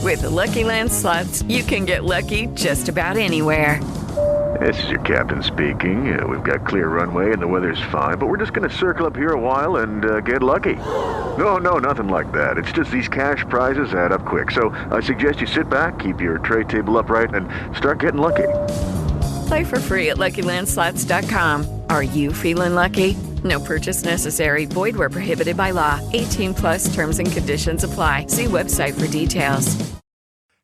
With the Lucky Land Slots, you can get lucky just about anywhere. This is your captain speaking. We've got clear runway and the weather's fine, but we're just going to circle up here a while and get lucky. No, nothing like that. It's just these cash prizes add up quick. So I suggest you sit back, keep your tray table upright, and start getting lucky. Play for free at LuckyLandSlots.com. Are you feeling lucky? No purchase necessary. Void where prohibited by law. 18 plus terms and conditions apply. See website for details.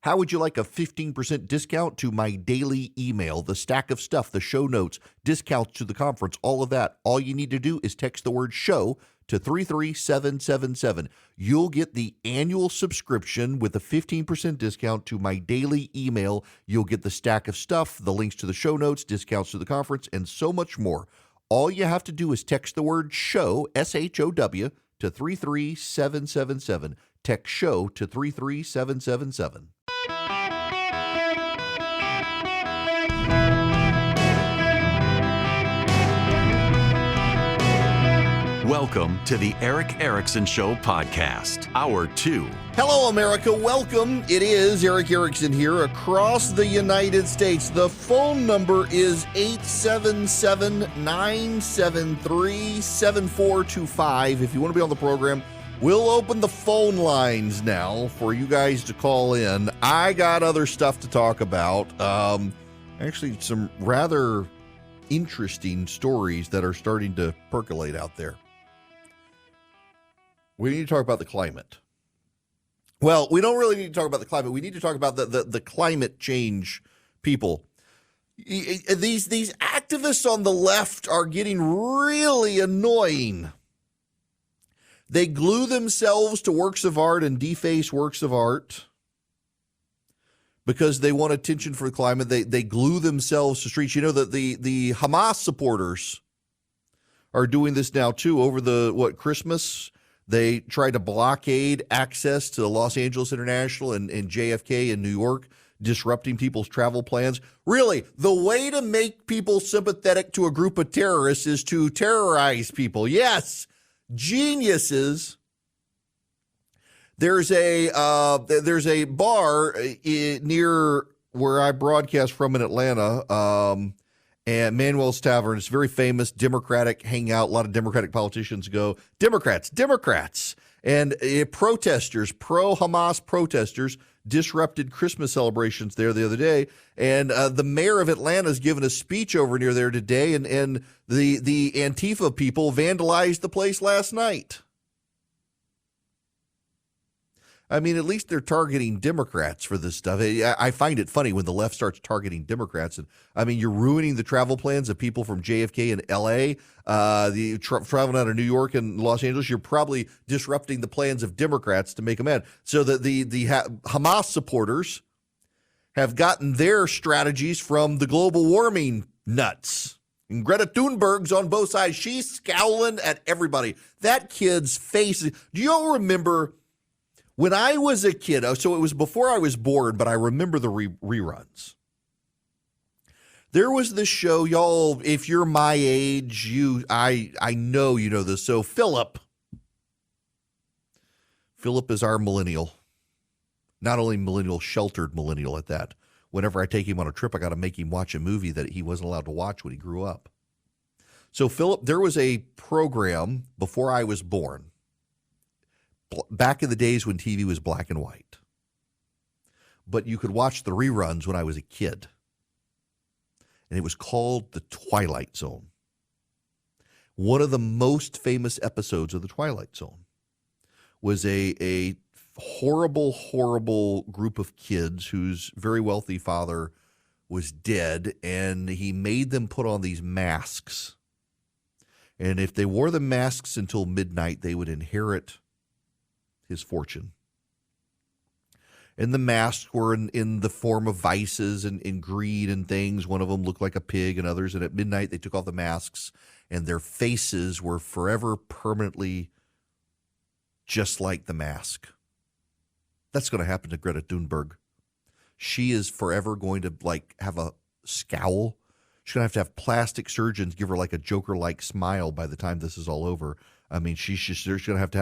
How would you like a 15% discount to my daily email, the stack of stuff, the show notes, discounts to the conference, all of that? All you need to do is text the word show to 33777. You'll get the annual subscription with a 15% discount to my daily email. You'll get the stack of stuff, the links to the show notes, discounts to the conference, and so much more. All you have to do is text the word show, SHOW, to 33777. Text show to 33777. Welcome to the Eric Erickson Show podcast, Hour 2. Hello, America. Welcome. It is Eric Erickson here across the United States. The phone number is 877-973-7425. If you want to be on the program, we'll open the phone lines now for you guys to call in. I got other stuff to talk about. Actually, some rather interesting stories that are starting to percolate out there. We need to talk about the climate. Well, we don't really need to talk about the climate. We need to talk about the climate change people. These activists on the left are getting really annoying. They glue themselves to works of art and deface works of art because they want attention for the climate. They glue themselves to streets. You know that the Hamas supporters are doing this now too. Over Christmas, they tried to blockade access to Los Angeles International and JFK in New York, disrupting people's travel plans. Really, the way to make people sympathetic to a group of terrorists is to terrorize people. Yes, geniuses. There's a bar near where I broadcast from in Atlanta, and Manuel's Tavern. It's very famous, Democratic hangout. A lot of Democratic politicians go. Democrats. And protesters, pro-Hamas protesters, disrupted Christmas celebrations there the other day. And the mayor of Atlanta has given a speech over near there today, and the Antifa people vandalized the place last night. I mean, at least they're targeting Democrats for this stuff. I find it funny when the left starts targeting Democrats. And I mean, you're ruining the travel plans of people from JFK and L.A., traveling out of New York and Los Angeles. You're probably disrupting the plans of Democrats to make them mad. So that the Hamas supporters have gotten their strategies from the global warming nuts. And Greta Thunberg's on both sides. She's scowling at everybody. That kid's face. Do you all remember when I was a kid? So it was before I was born, but I remember the reruns. There was this show, y'all, if you're my age, I know you know this. So Philip is our millennial. Not only millennial, sheltered millennial at that. Whenever I take him on a trip, I got to make him watch a movie that he wasn't allowed to watch when he grew up. So Philip, there was a program before I was born, back in the days when TV was black and white. But you could watch the reruns when I was a kid. And it was called The Twilight Zone. One of the most famous episodes of The Twilight Zone was a horrible, horrible group of kids whose very wealthy father was dead, and he made them put on these masks. And if they wore the masks until midnight, they would inherit his fortune. And the masks were in the form of vices and in greed and things. One of them looked like a pig and others. And at midnight, they took off the masks and their faces were forever permanently just like the mask. That's going to happen to Greta Thunberg. She is forever going to have a scowl. She's going to have plastic surgeons give her like a Joker-like smile by the time this is all over. I mean, she's going to have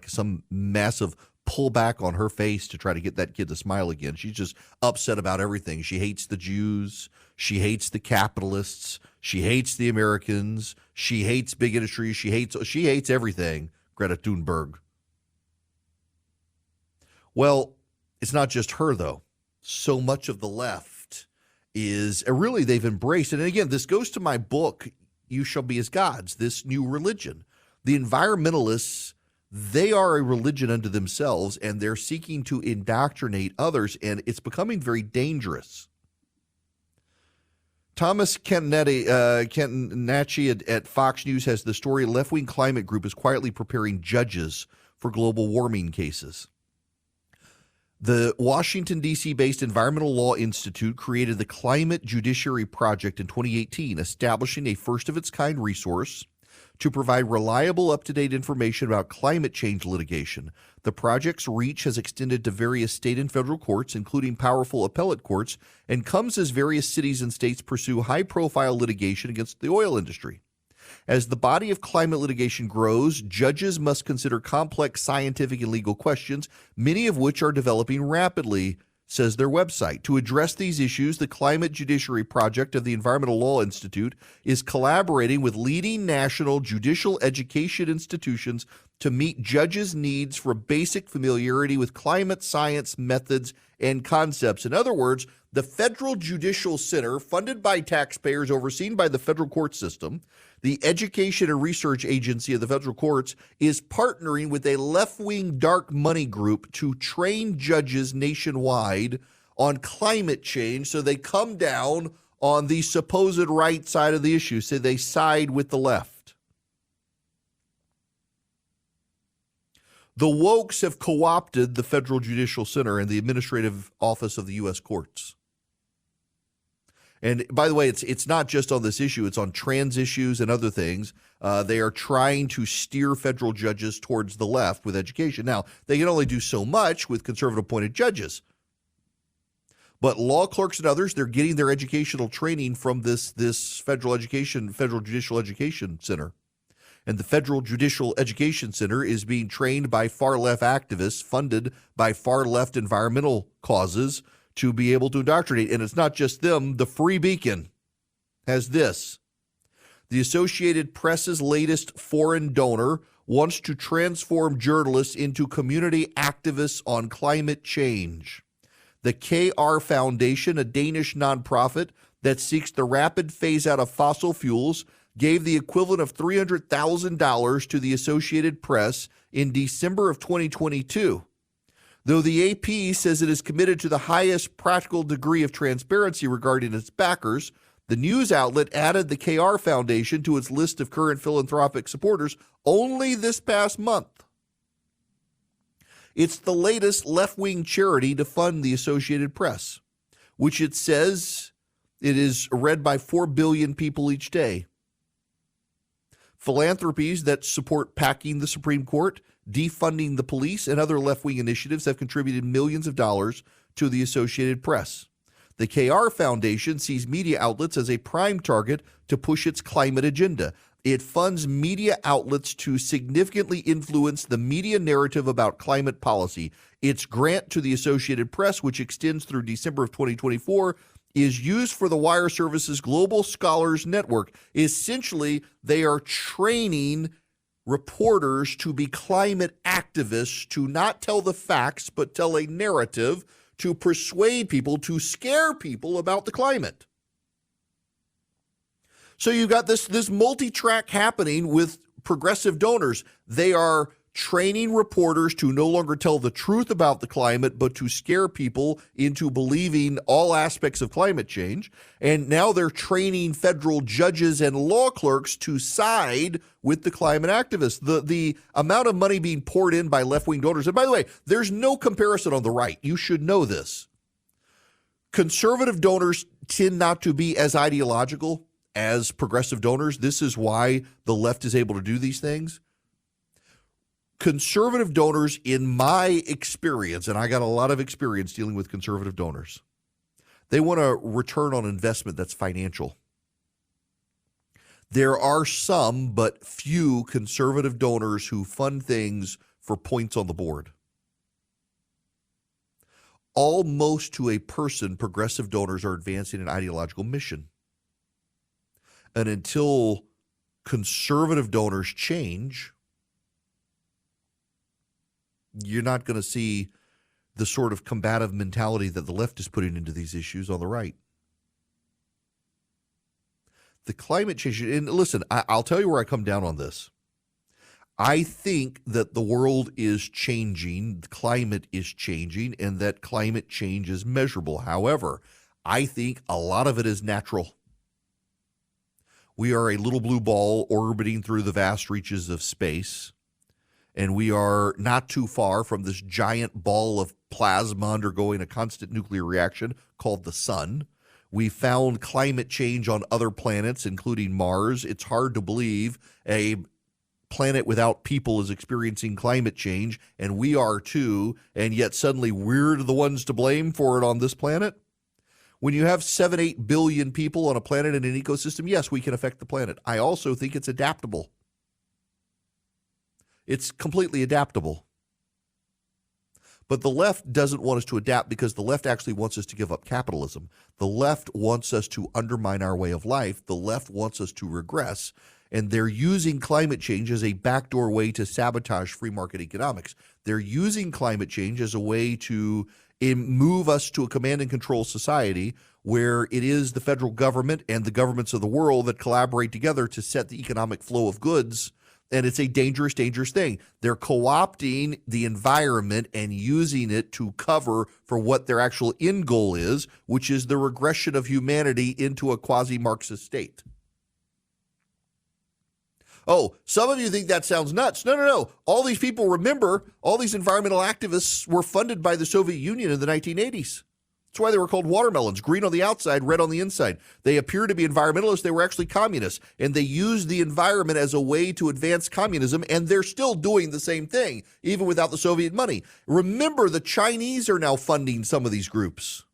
some massive pull back on her face to try to get that kid to smile again. She's just upset about everything. She hates the Jews. She hates the capitalists. She hates the Americans. She hates big industry. She hates everything, Greta Thunberg. Well, it's not just her, though. So much of the left is really they've embraced it. And again, this goes to my book, You Shall Be as Gods, this new religion. The environmentalists, they are a religion unto themselves, and they're seeking to indoctrinate others, and it's becoming very dangerous. Thomas Kennetti at Fox News has the story, left-wing climate group is quietly preparing judges for global warming cases. The Washington, D.C.-based Environmental Law Institute created the Climate Judiciary Project in 2018, establishing a first-of-its-kind resource to provide reliable, up-to-date information about climate change litigation. The project's reach has extended to various state and federal courts, including powerful appellate courts, and comes as various cities and states pursue high-profile litigation against the oil industry. As the body of climate litigation grows, judges must consider complex scientific and legal questions, many of which are developing rapidly, says their website. To address these issues, the Climate Judiciary Project of the Environmental Law Institute is collaborating with leading national judicial education institutions to meet judges' needs for basic familiarity with climate science methods and concepts. In other words, the Federal Judicial Center, funded by taxpayers, overseen by the federal court system, the Education and Research Agency of the federal courts, is partnering with a left-wing dark money group to train judges nationwide on climate change so they come down on the supposed right side of the issue, so they side with the left. The wokes have co-opted the Federal Judicial Center and the Administrative Office of the U.S. Courts. And by the way, it's not just on this issue. It's on trans issues and other things. They are trying to steer federal judges towards the left with education. Now, they can only do so much with conservative-appointed judges. But law clerks and others, they're getting their educational training from this Federal Judicial Education Center. And the Federal Judicial Education Center is being trained by far-left activists funded by far-left environmental causes to be able to indoctrinate. And it's not just them. The Free Beacon has this. The Associated Press's latest foreign donor wants to transform journalists into community activists on climate change. The KR Foundation, a Danish nonprofit that seeks the rapid phase-out of fossil fuels, gave the equivalent of $300,000 to the Associated Press in December of 2022. Though the AP says it is committed to the highest practical degree of transparency regarding its backers, the news outlet added the KR Foundation to its list of current philanthropic supporters only this past month. It's the latest left-wing charity to fund the Associated Press, which it says it is read by 4 billion people each day. Philanthropies that support packing the Supreme Court, defunding the police, and other left-wing initiatives have contributed millions of dollars to the Associated Press. The KR Foundation sees media outlets as a prime target to push its climate agenda. It funds media outlets to significantly influence the media narrative about climate policy. Its grant to the Associated Press, which extends through December of 2024, is used for the Wire Service's Global Scholars Network. Essentially, they are training reporters to be climate activists, to not tell the facts, but tell a narrative to persuade people, to scare people about the climate. So you've got this multi-track happening with progressive donors. They are training reporters to no longer tell the truth about the climate, but to scare people into believing all aspects of climate change. And now they're training federal judges and law clerks to side with the climate activists. The amount of money being poured in by left-wing donors, and by the way, there's no comparison on the right. You should know this. Conservative donors tend not to be as ideological as progressive donors. This is why the left is able to do these things. Conservative donors, in my experience, and I got a lot of experience dealing with conservative donors, they want a return on investment that's financial. There are some, but few, conservative donors who fund things for points on the board. almost to a person, progressive donors are advancing an ideological mission. And until conservative donors change, you're not going to see the sort of combative mentality that the left is putting into these issues on the right. The climate change, and listen, I'll tell you where I come down on this. I think that the world is changing, the climate is changing, and that climate change is measurable. However, I think a lot of it is natural. We are a little blue ball orbiting through the vast reaches of space, and we are not too far from this giant ball of plasma undergoing a constant nuclear reaction called the sun. We found climate change on other planets, including Mars. It's hard to believe a planet without people is experiencing climate change, and we are too, and yet suddenly we're the ones to blame for it on this planet? When you have 7-8 billion people on a planet and an ecosystem, yes, we can affect the planet. I also think it's adaptable. It's completely adaptable. But the left doesn't want us to adapt because the left actually wants us to give up capitalism. The left wants us to undermine our way of life. The left wants us to regress. And they're using climate change as a backdoor way to sabotage free market economics. They're using climate change as a way to move us to a command and control society where it is the federal government and the governments of the world that collaborate together to set the economic flow of goods. And it's a dangerous, dangerous thing. They're co-opting the environment and using it to cover for what their actual end goal is, which is the regression of humanity into a quasi-Marxist state. Oh, some of you think that sounds nuts. No. All these people, remember, all these environmental activists were funded by the Soviet Union in the 1980s. That's why they were called watermelons, green on the outside, red on the inside. They appear to be environmentalists. They were actually communists, and they used the environment as a way to advance communism, and they're still doing the same thing, even without the Soviet money. Remember, the Chinese are now funding some of these groups.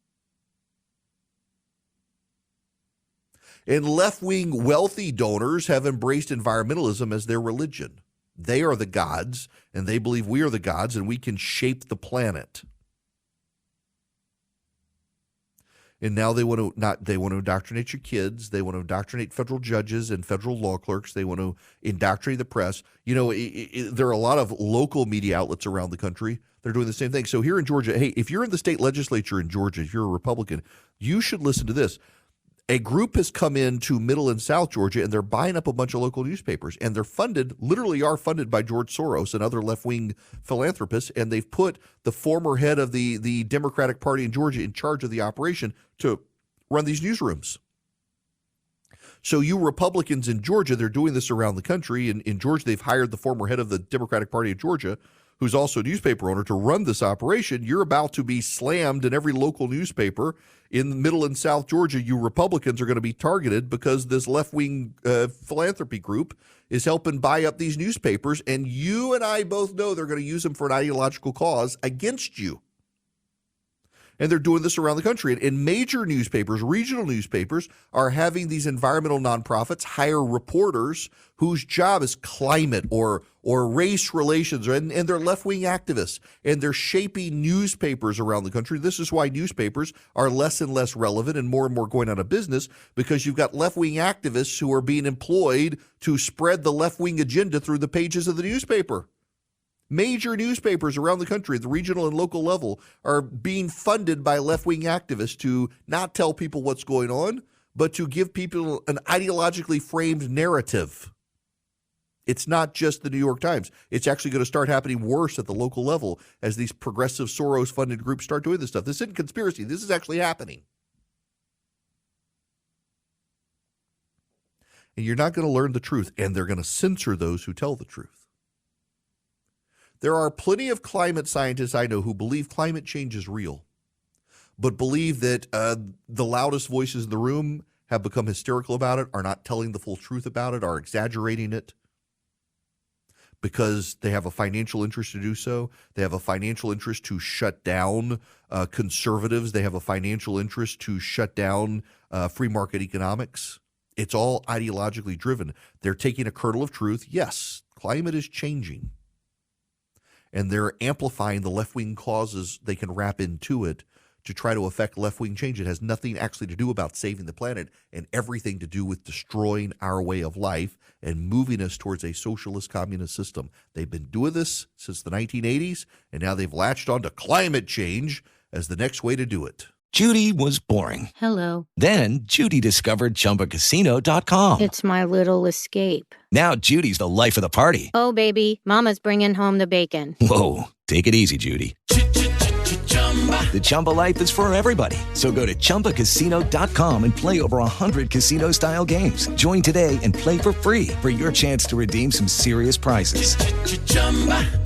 And left-wing wealthy donors have embraced environmentalism as their religion. They are the gods, and they believe we are the gods, and we can shape the planet. And now they want to indoctrinate your kids. They want to indoctrinate federal judges and federal law clerks. They want to indoctrinate the press. You know, there are a lot of local media outlets around the country. They're doing the same thing. So here in Georgia, hey, if you're in the state legislature in Georgia, if you're a Republican, you should listen to this. A group has come into Middle and South Georgia, and they're buying up a bunch of local newspapers, and they're funded, literally are funded by George Soros and other left-wing philanthropists, and they've put the former head of the Democratic Party in Georgia in charge of the operation to run these newsrooms. So you Republicans in Georgia, they're doing this around the country. In Georgia, they've hired the former head of the Democratic Party of Georgia, who's also a newspaper owner, to run this operation. You're about to be slammed in every local newspaper in Middle and South Georgia. You Republicans are going to be targeted because this left-wing philanthropy group is helping buy up these newspapers, and you and I both know they're going to use them for an ideological cause against you. And they're doing this around the country. And major newspapers, regional newspapers, are having these environmental nonprofits hire reporters whose job is climate or race relations, and they're left-wing activists. And they're shaping newspapers around the country. This is why newspapers are less and less relevant and more going out of business, because you've got left-wing activists who are being employed to spread the left-wing agenda through the pages of the newspaper. Major newspapers around the country at the regional and local level are being funded by left-wing activists to not tell people what's going on, but to give people an ideologically framed narrative. It's not just the New York Times. It's actually going to start happening worse at the local level as these progressive Soros-funded groups start doing this stuff. This isn't conspiracy. This is actually happening. And you're not going to learn the truth, and they're going to censor those who tell the truth. There are plenty of climate scientists I know who believe climate change is real, but believe that the loudest voices in the room have become hysterical about it, are not telling the full truth about it, are exaggerating it because they have a financial interest to do so. They have a financial interest to shut down conservatives. They have a financial interest to shut down free market economics. It's all ideologically driven. They're taking a kernel of truth. Yes, climate is changing. and they're amplifying the left-wing causes they can wrap into it to try to affect left-wing change. It has nothing actually to do about saving the planet and everything to do with destroying our way of life and moving us towards a socialist communist system. They've been doing this since the 1980s, and now they've latched on to climate change as the next way to do it. Judy was boring. Hello. Then Judy discovered ChumbaCasino.com. It's my little escape. Now Judy's the life of the party. Oh, baby, mama's bringing home the bacon. Whoa, take it easy, Judy. The Chumba life is for everybody. So go to ChumbaCasino.com and play over 100 casino-style games. Join today and play for free for your chance to redeem some serious prizes.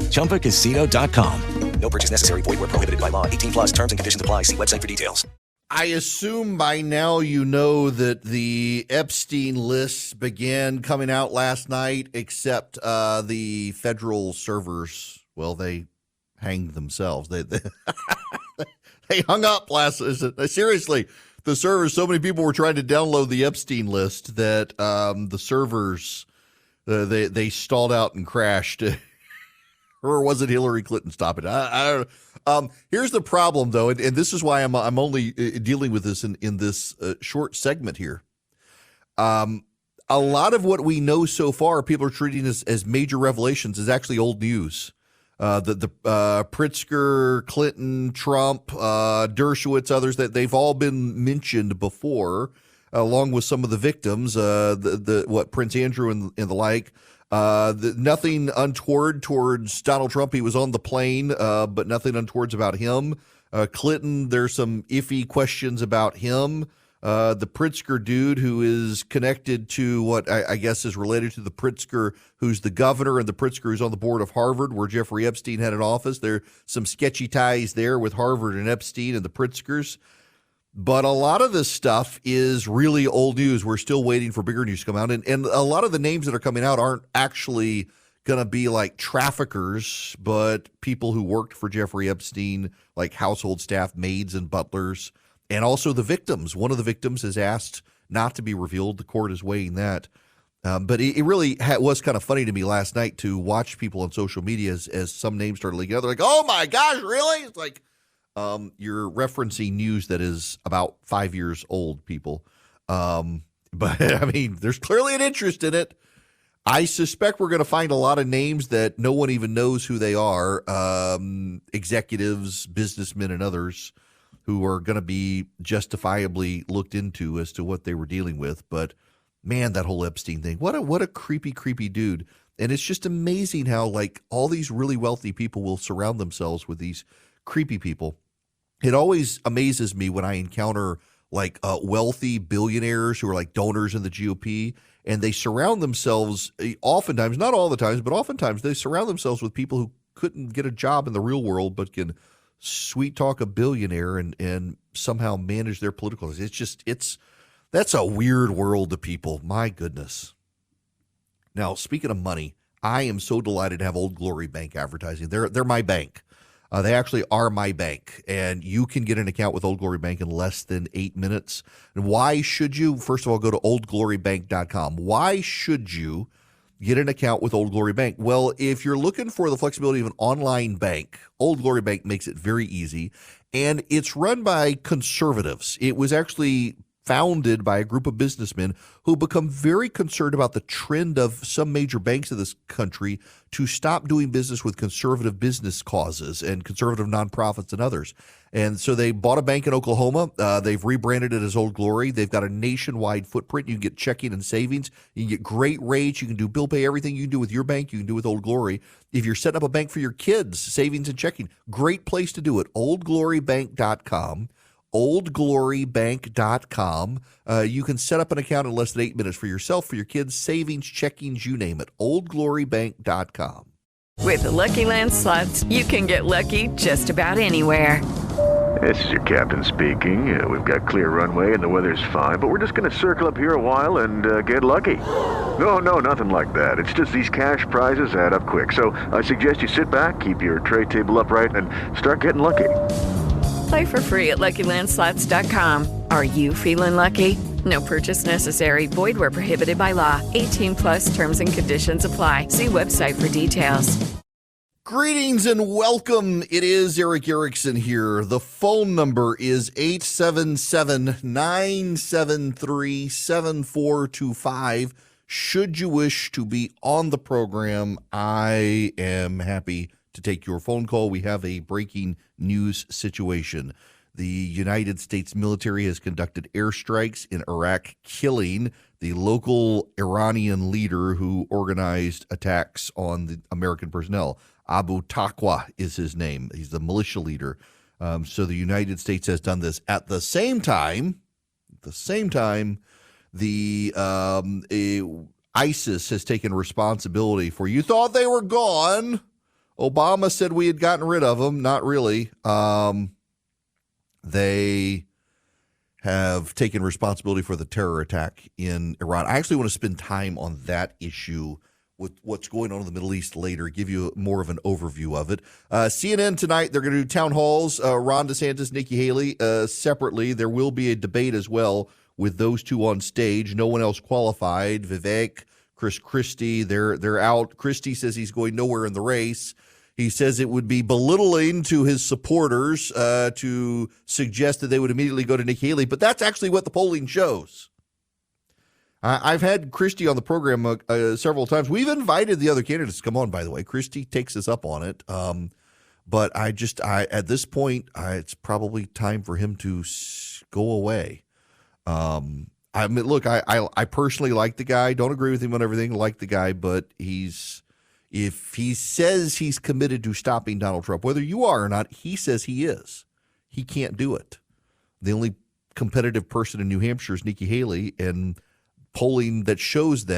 ChumbaCasino.com. No purchase necessary. Void where prohibited by law. 18 plus terms and conditions apply. See website for details. I assume by now you know that the Epstein lists began coming out last night, except the federal servers, well, they hanged themselves. They hung up last. Seriously, the servers. So many people were trying to download the Epstein list that the servers they stalled out and crashed. Or was it Hillary Clinton stopping it? I don't know. Here's the problem, though, and this is why I'm only dealing with this in this short segment here. A lot of what we know so far, people are treating as major revelations, is actually old news. The Pritzker, Clinton, Trump, Dershowitz, others, that they've all been mentioned before, along with some of the victims, Prince Andrew and the like. Nothing untoward towards Donald Trump. He was on the plane, but nothing untowards about him. Clinton, there's some iffy questions about him. The Pritzker dude, who is connected to what I guess is related to the Pritzker, who's the governor, and the Pritzker who's on the board of Harvard, where Jeffrey Epstein had an office. There are some sketchy ties there with Harvard and Epstein and the Pritzkers. But a lot of this stuff is really old news. We're still waiting for bigger news to come out. And a lot of the names that are coming out aren't actually going to be like traffickers, but people who worked for Jeffrey Epstein, like household staff, maids and butlers, and also the victims. One of the victims is asked not to be revealed. The court is weighing that. But it really was kind of funny to me last night to watch people on social media as some names started leaking out. They're like, oh, my gosh, really? It's like, you're referencing news that is about 5 years old, people. But, I mean, there's clearly an interest in it. I suspect we're going to find a lot of names that no one even knows who they are, executives, businessmen, and others who are going to be justifiably looked into as to what they were dealing with. But, man, that whole Epstein thing, what a creepy, creepy dude. And it's just amazing how, like, all these really wealthy people will surround themselves with these creepy people. It always amazes me when I encounter like wealthy billionaires who are like donors in the GOP, and they surround themselves oftentimes, not all the times, but oftentimes they surround themselves with people who couldn't get a job in the real world but can sweet talk a billionaire and somehow manage their political. That's a weird world of people. My goodness. Now, speaking of money, I am so delighted to have Old Glory Bank advertising. They're my bank. They actually are my bank, and you can get an account with Old Glory Bank in less than 8 minutes. And why should you? First of all, go to oldglorybank.com. Why should you get an account with Old Glory Bank? Well, if you're looking for the flexibility of an online bank, Old Glory Bank makes it very easy, and it's run by conservatives. It was actually founded by a group of businessmen who become very concerned about the trend of some major banks of this country to stop doing business with conservative business causes and conservative nonprofits and others. And so they bought a bank in Oklahoma. They've rebranded it as Old Glory. They've got a nationwide footprint. You can get checking and savings. You can get great rates. You can do bill pay. Everything you can do with your bank, you can do with Old Glory. If you're setting up a bank for your kids, savings and checking, great place to do it. oldglorybank.com. oldglorybank.com. You can set up an account in less than 8 minutes for yourself, for your kids, savings, checkings, you name it. oldglorybank.com. With the Lucky Land Slots, you can get lucky just about anywhere. This is your captain speaking. We've got clear runway and the weather's fine, but we're just going to circle up here a while and get lucky. No, nothing like that. It's just these cash prizes add up quick. So I suggest you sit back, keep your tray table upright, and start getting lucky. Play for free at LuckyLandSlots.com. Are you feeling lucky? No purchase necessary. Void where prohibited by law. 18 plus terms and conditions apply. See website for details. Greetings and welcome. It is Eric Erickson here. The phone number is 877-973-7425. Should you wish to be on the program, I am happy to take your phone call. We have a breaking news situation. The United States military has conducted airstrikes in Iraq, killing the local Iranian leader who organized attacks on the American personnel. Abu Taqwa is his name. He's the militia leader. So the United States has done this. At the same time, the ISIS has taken responsibility for, you thought they were gone. Obama said we had gotten rid of them. Not really. They have taken responsibility for the terror attack in Iran. I actually want to spend time on that issue with what's going on in the Middle East later, give you more of an overview of it. CNN tonight, they're going to do town halls, Ron DeSantis, Nikki Haley separately. There will be a debate as well with those two on stage. No one else qualified. Vivek, Chris Christie, they're out. Christie says he's going nowhere in the race. He says it would be belittling to his supporters to suggest that they would immediately go to Nikki Haley, but that's actually what the polling shows. I've had Christie on the program several times. We've invited the other candidates to come on, by the way. Christie takes us up on it. But I at this point, it's probably time for him to go away. I mean, look, I personally like the guy. Don't agree with him on everything. Like the guy, but if he says he's committed to stopping Donald Trump, whether you are or not, he says he is. He can't do it. The only competitive person in New Hampshire is Nikki Haley, and polling that shows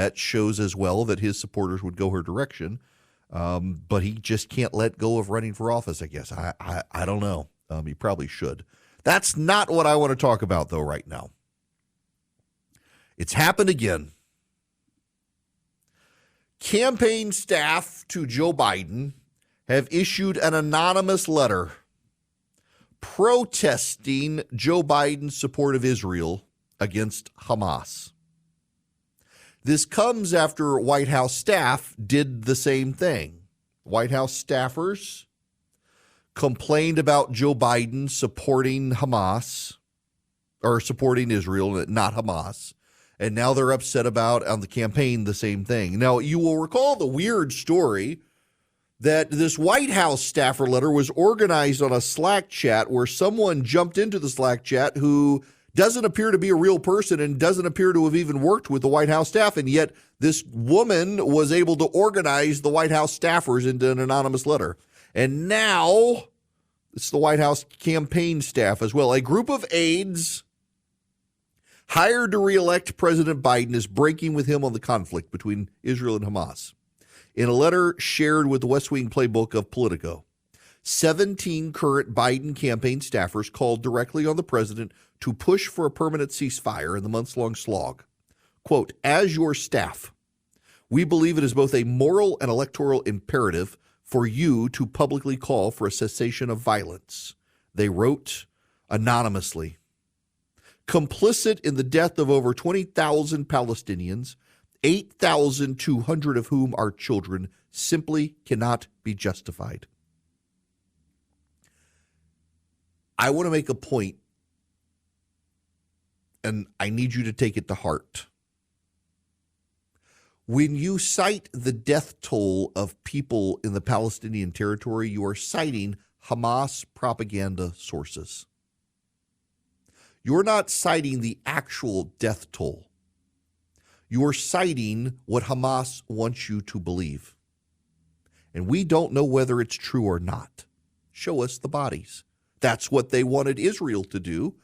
as well that his supporters would go her direction. But he just can't let go of running for office, I guess. I don't know. He probably should. That's not what I want to talk about, though, right now. It's happened again. Campaign staff to Joe Biden have issued an anonymous letter protesting Joe Biden's support of Israel against Hamas. This comes after White House staff did the same thing. White House staffers complained about Joe Biden supporting Hamas, or supporting Israel, not Hamas. And now they're upset about, on the campaign, the same thing. Now, you will recall the weird story that this White House staffer letter was organized on a Slack chat where someone jumped into the Slack chat who doesn't appear to be a real person and doesn't appear to have even worked with the White House staff. And yet this woman was able to organize the White House staffers into an anonymous letter. And now it's the White House campaign staff as well. A group of aides hired to reelect President Biden is breaking with him on the conflict between Israel and Hamas. In a letter shared with the West Wing playbook of Politico, 17 current Biden campaign staffers called directly on the president to push for a permanent ceasefire in the months-long slog. Quote, as your staff, we believe it is both a moral and electoral imperative for you to publicly call for a cessation of violence, they wrote anonymously. Complicit in the death of over 20,000 Palestinians, 8,200 of whom are children, simply cannot be justified. I want to make a point, and I need you to take it to heart. When you cite the death toll of people in the Palestinian territory, you are citing Hamas propaganda sources. You're not citing the actual death toll. You're citing what Hamas wants you to believe. And we don't know whether it's true or not. Show us the bodies. That's what they wanted Israel to do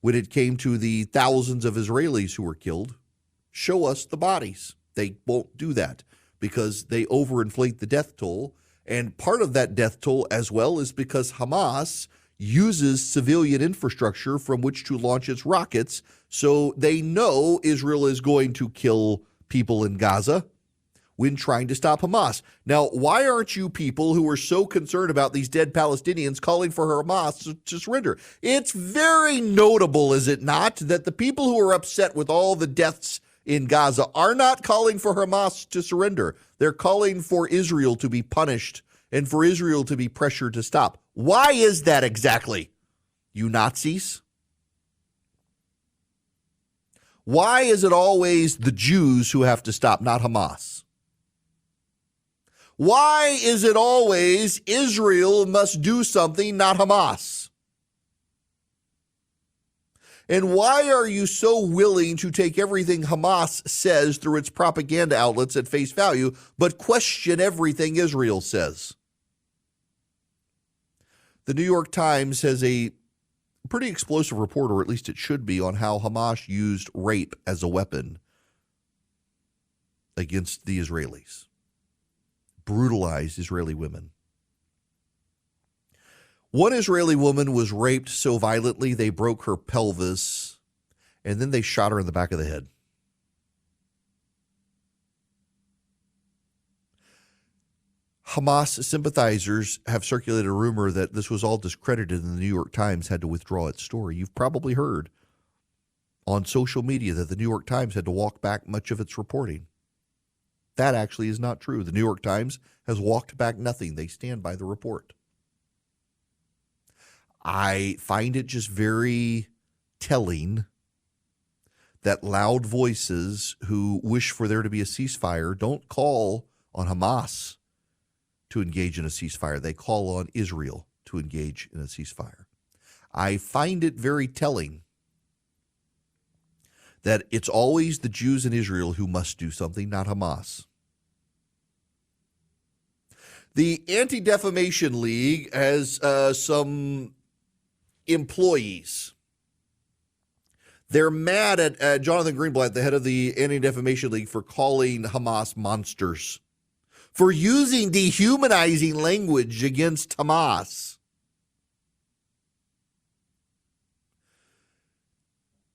when it came to the thousands of Israelis who were killed. Show us the bodies. They won't do that because they overinflate the death toll. And part of that death toll as well is because Hamas uses civilian infrastructure from which to launch its rockets. So they know Israel is going to kill people in Gaza when trying to stop Hamas. Now, why aren't you people who are so concerned about these dead Palestinians calling for Hamas to surrender? It's very notable, is it not, that the people who are upset with all the deaths in Gaza are not calling for Hamas to surrender. They're calling for Israel to be punished and for Israel to be pressured to stop. Why is that exactly, you Nazis? Why is it always the Jews who have to stop, not Hamas? Why is it always Israel must do something, not Hamas? And why are you so willing to take everything Hamas says through its propaganda outlets at face value, but question everything Israel says? The New York Times has a pretty explosive report, or at least it should be, on how Hamas used rape as a weapon against the Israelis. Brutalized Israeli women. One Israeli woman was raped so violently they broke her pelvis, and then they shot her in the back of the head. Hamas sympathizers have circulated a rumor that this was all discredited and the New York Times had to withdraw its story. You've probably heard on social media that the New York Times had to walk back much of its reporting. That actually is not true. The New York Times has walked back nothing. They stand by the report. I find it just very telling that loud voices who wish for there to be a ceasefire don't call on Hamas to engage in a ceasefire. They call on Israel to engage in a ceasefire. I find it very telling that it's always the Jews in Israel who must do something, not Hamas. The Anti-Defamation League has some employees. They're mad at Jonathan Greenblatt, the head of the Anti-Defamation League, for calling Hamas monsters, for using dehumanizing language against Hamas.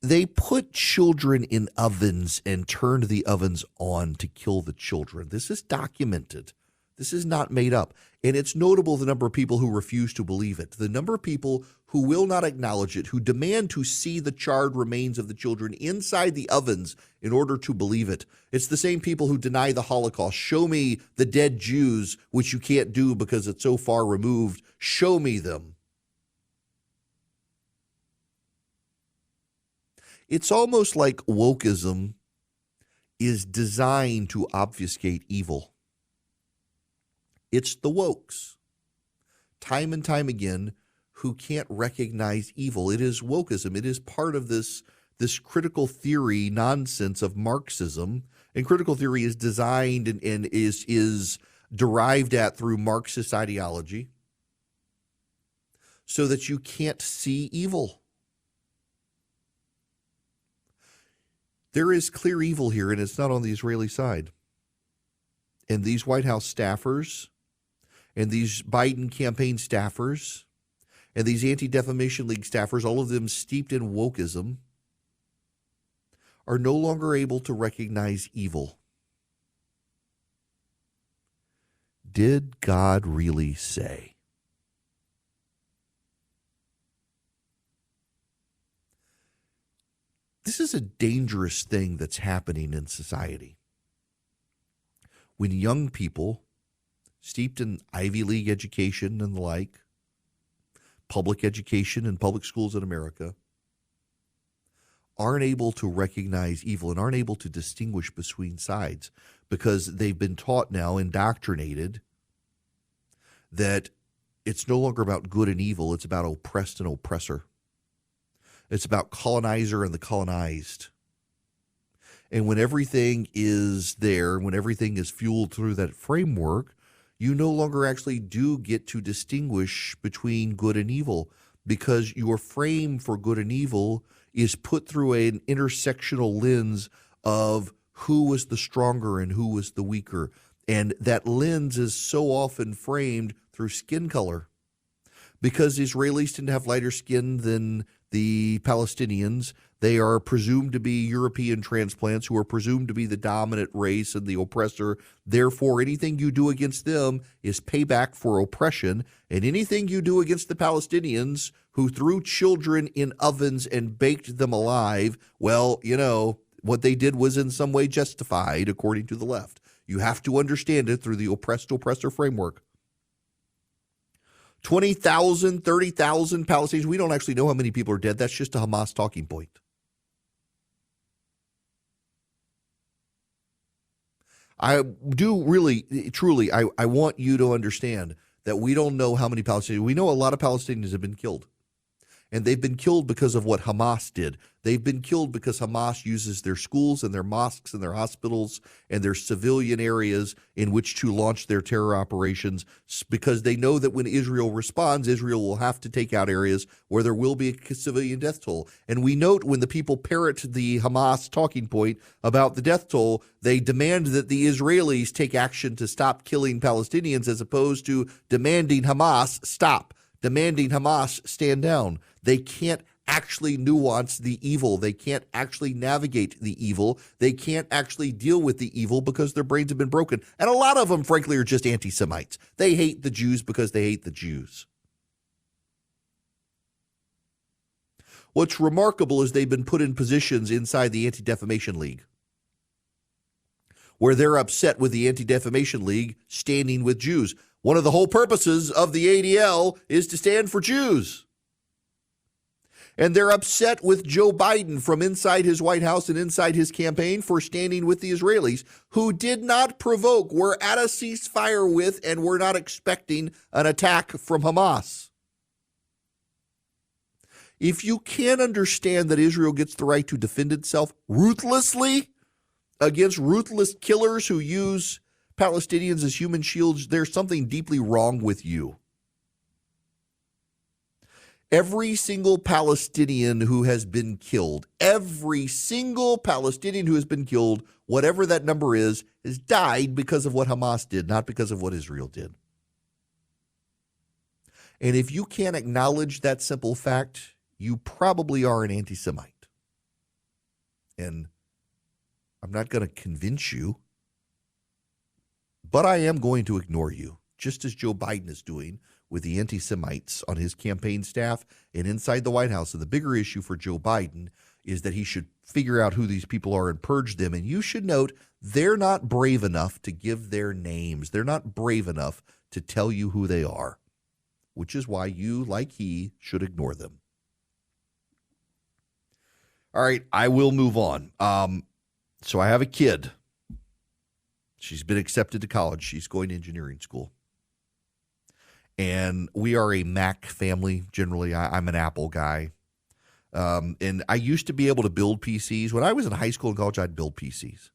They put children in ovens and turned the ovens on to kill the children. This is documented. This is not made up. And it's notable the number of people who refuse to believe it, the number of people who will not acknowledge it, who demand to see the charred remains of the children inside the ovens in order to believe it. It's the same people who deny the Holocaust. Show me the dead Jews, which you can't do because it's so far removed. Show me them. It's almost like wokeism is designed to obfuscate evil. It's the wokes, time and time again, who can't recognize evil. It is wokeism. It is part of this critical theory nonsense of Marxism. And critical theory is designed and is derived at through Marxist ideology so that you can't see evil. There is clear evil here, and it's not on the Israeli side. And these White House staffers and these Biden campaign staffers and these Anti-Defamation League staffers, all of them steeped in wokeism, are no longer able to recognize evil. Did God really say? This is a dangerous thing that's happening in society. When young people, steeped in Ivy League education and the like, public education and public schools in America, aren't able to recognize evil and aren't able to distinguish between sides because they've been taught now, indoctrinated, that it's no longer about good and evil, it's about oppressed and oppressor. It's about colonizer and the colonized. And when everything is there, when everything is fueled through that framework, you no longer actually do get to distinguish between good and evil because your frame for good and evil is put through an intersectional lens of who was the stronger and who was the weaker. And that lens is so often framed through skin color because Israelis tend to have lighter skin than the Palestinians. They are presumed to be European transplants who are presumed to be the dominant race and the oppressor. Therefore, anything you do against them is payback for oppression. And anything you do against the Palestinians who threw children in ovens and baked them alive, well, you know, what they did was in some way justified according to the left. You have to understand it through the oppressed-oppressor framework. 20,000, 30,000 Palestinians. We don't actually know how many people are dead. That's just a Hamas talking point. I do really, truly, I want you to understand that we don't know how many Palestinians. We know a lot of Palestinians have been killed. And they've been killed because of what Hamas did. They've been killed because Hamas uses their schools and their mosques and their hospitals and their civilian areas in which to launch their terror operations, because they know that when Israel responds, Israel will have to take out areas where there will be a civilian death toll. And we note when the people parrot the Hamas talking point about the death toll, they demand that the Israelis take action to stop killing Palestinians, as opposed to demanding Hamas stop, demanding Hamas stand down. They can't actually nuance the evil. They can't actually navigate the evil. They can't actually deal with the evil because their brains have been broken. And a lot of them, frankly, are just anti-Semites. They hate the Jews because they hate the Jews. What's remarkable is they've been put in positions inside the Anti-Defamation League where they're upset with the Anti-Defamation League standing with Jews. One of the whole purposes of the ADL is to stand for Jews. And they're upset with Joe Biden from inside his White House and inside his campaign for standing with the Israelis, who did not provoke, we're at a ceasefire with, and we're not expecting an attack from Hamas. If you can't understand that Israel gets the right to defend itself ruthlessly against ruthless killers who use Palestinians as human shields, there's something deeply wrong with you. Every single Palestinian who has been killed, every single Palestinian who has been killed, whatever that number is, has died because of what Hamas did, not because of what Israel did. And if you can't acknowledge that simple fact, you probably are an anti-Semite. And I'm not going to convince you, but I am going to ignore you, just as Joe Biden is doing with the anti-Semites on his campaign staff and inside the White House. And the bigger issue for Joe Biden is that he should figure out who these people are and purge them. And you should note, they're not brave enough to give their names. They're not brave enough to tell you who they are, which is why you, like he, should ignore them. All right, I will move on. So I have a kid. She's been accepted to college. She's going to engineering school. And we are a Mac family, generally. I'm an Apple guy. And I used to be able to build PCs. When I was in high school and college, I'd build PCs.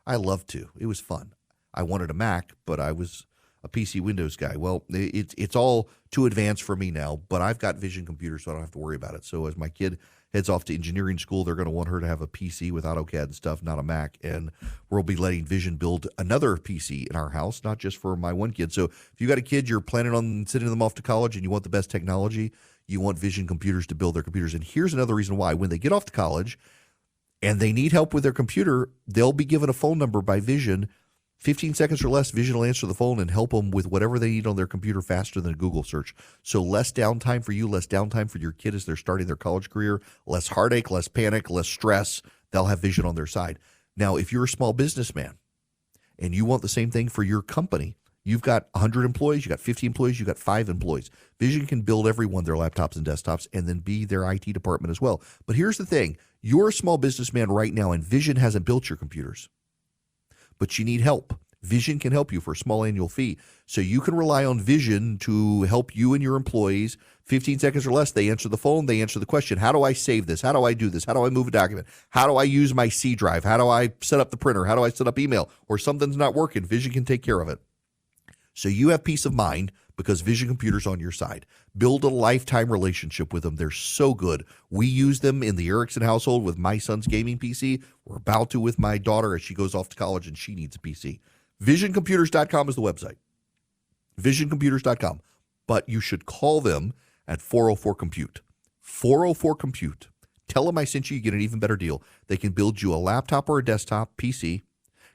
I loved to. It was fun. I wanted a Mac, but I was a PC Windows guy. Well, it's all too advanced for me now, but I've got Vision computers, so I don't have to worry about it. So as my kid heads off to engineering school, they're going to want her to have a PC with AutoCAD and stuff, not a Mac. And we'll be letting Vision build another PC in our house, not just for my one kid. So if you got a kid, you're planning on sending them off to college and you want the best technology, you want Vision computers to build their computers. And here's another reason why. When they get off to college and they need help with their computer, they'll be given a phone number by Vision. 15 seconds or less, Vision will answer the phone and help them with whatever they need on their computer faster than a Google search. So less downtime for you, less downtime for your kid as they're starting their college career, less heartache, less panic, less stress. They'll have Vision on their side. Now, if you're a small businessman and you want the same thing for your company, you've got 100 employees, you got 50 employees, you got 5 employees. Vision can build everyone their laptops and desktops and then be their IT department as well. But here's the thing. You're a small businessman right now and Vision hasn't built your computers, but you need help. Vision can help you for a small annual fee. So you can rely on Vision to help you and your employees. 15 seconds or less, they answer the phone, they answer the question, how do I save this? How do I do this? How do I move a document? How do I use my C drive? How do I set up the printer? How do I set up email? Or something's not working, Vision can take care of it. So you have peace of mind because Vision Computer's on your side. Build a lifetime relationship with them. They're so good. We use them in the Erickson household with my son's gaming PC. We're about to with my daughter as she goes off to college and she needs a PC. VisionComputers.com is the website. VisionComputers.com. But you should call them at 404-COMPUTE. 404-COMPUTE. Tell them I sent you. You get an even better deal. They can build you a laptop or a desktop PC,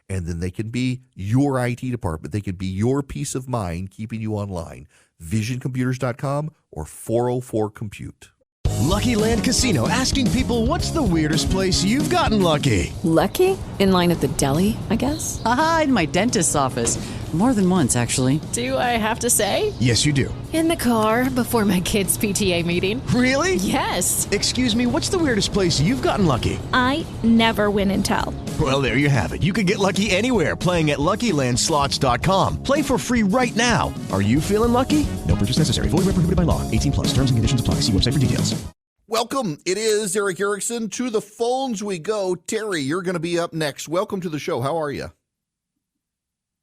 and then they can be your IT department. They can be your peace of mind keeping you online. VisionComputers.com or 404-COMPUTE. Lucky Land Casino, asking people, what's the weirdest place you've gotten lucky? Lucky? In line at the deli, I guess? Aha, in my dentist's office. More than once, actually. Do I have to say? Yes, you do. In the car before my kids' PTA meeting. Really? Yes. Excuse me, what's the weirdest place you've gotten lucky? I never win and tell. Well, there you have it. You can get lucky anywhere, playing at LuckyLandSlots.com. Play for free right now. Are you feeling lucky? No purchase necessary. Void where prohibited by law. 18 plus. Terms and conditions apply. See website for details. Welcome. It is Eric Erickson. To the phones we go. Terry, you're going to be up next. Welcome to the show. How are you?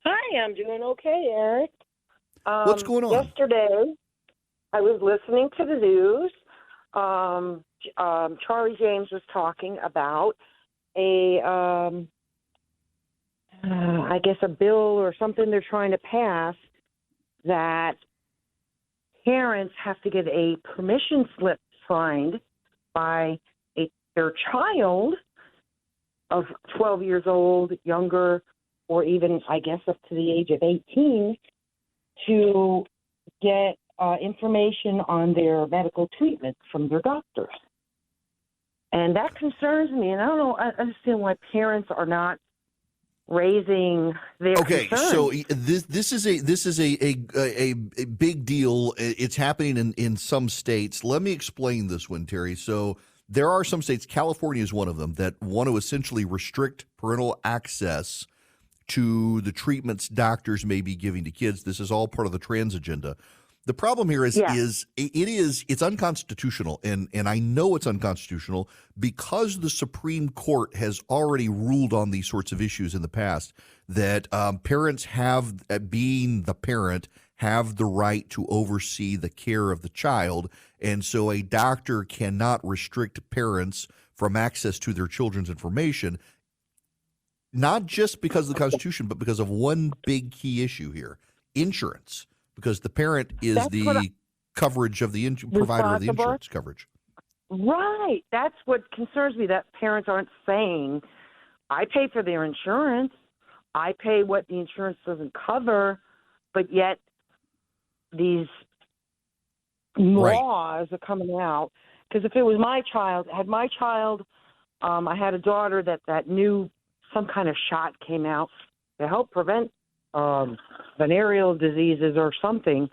Hi, I'm doing okay, Eric. What's going on? Yesterday, I was listening to the news. Charlie James was talking about I guess a bill or something they're trying to pass that parents have to get a permission slip signed by their child of 12 years old, younger, or even, I guess, up to the age of 18 to get information on their medical treatment from their doctors. And that concerns me, and I understand why parents are not raising their concerns. So this is a big deal. It's happening in some states. Let me explain this one, Terry. So there are some states, California is one of them, that want to essentially restrict parental access to the treatments doctors may be giving to kids. This is all part of the trans agenda. The problem here is it's unconstitutional, and I know it's unconstitutional because the Supreme Court has already ruled on these sorts of issues in the past that parents have, being the parent, have the right to oversee the care of the child, and so a doctor cannot restrict parents from access to their children's information, not just because of the Constitution, but because of one big key issue here, insurance. Because the parent is coverage of the provider of the insurance coverage. Right. That's what concerns me, that parents aren't saying, I pay for their insurance. I pay what the insurance doesn't cover, but yet these laws are coming out. Because if it was my child, I had a daughter that knew some kind of shot came out to help prevent venereal diseases or something.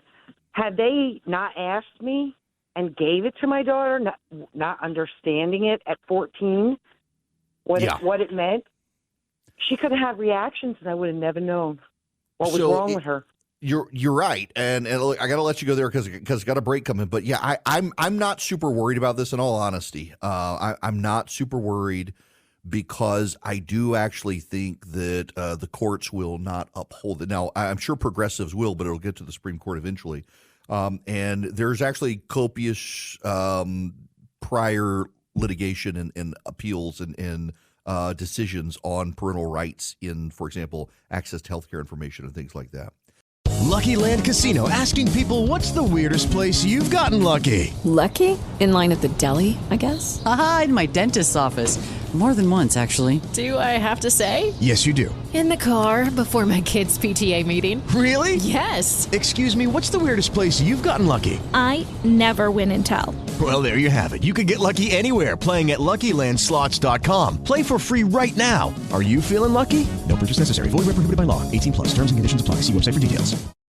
Had they not asked me and gave it to my daughter, not understanding it at 14, what it meant, she could have had reactions and I would have never known what was wrong with her. You're right, and look, I got to let you go there because got a break coming. But yeah, I'm not super worried about this in all honesty. I'm not super worried, because I do actually think that the courts will not uphold it. Now, I'm sure progressives will, but it'll get to the Supreme Court eventually. And there's actually copious prior litigation and appeals and decisions on parental rights in, for example, access to healthcare information and things like that. Lucky Land Casino, asking people, what's the weirdest place you've gotten lucky? Lucky? In line at the deli, I guess? Aha, in my dentist's office. More than once, actually. Do I have to say? Yes, you do. In the car before my kids' PTA meeting. Really? Yes. Excuse me, what's the weirdest place you've gotten lucky? I never win and tell. Well, there you have it. You can get lucky anywhere, playing at LuckyLandSlots.com. Play for free right now. Are you feeling lucky? No purchase necessary. Void where prohibited by law. 18 plus. Terms and conditions apply. See website for details.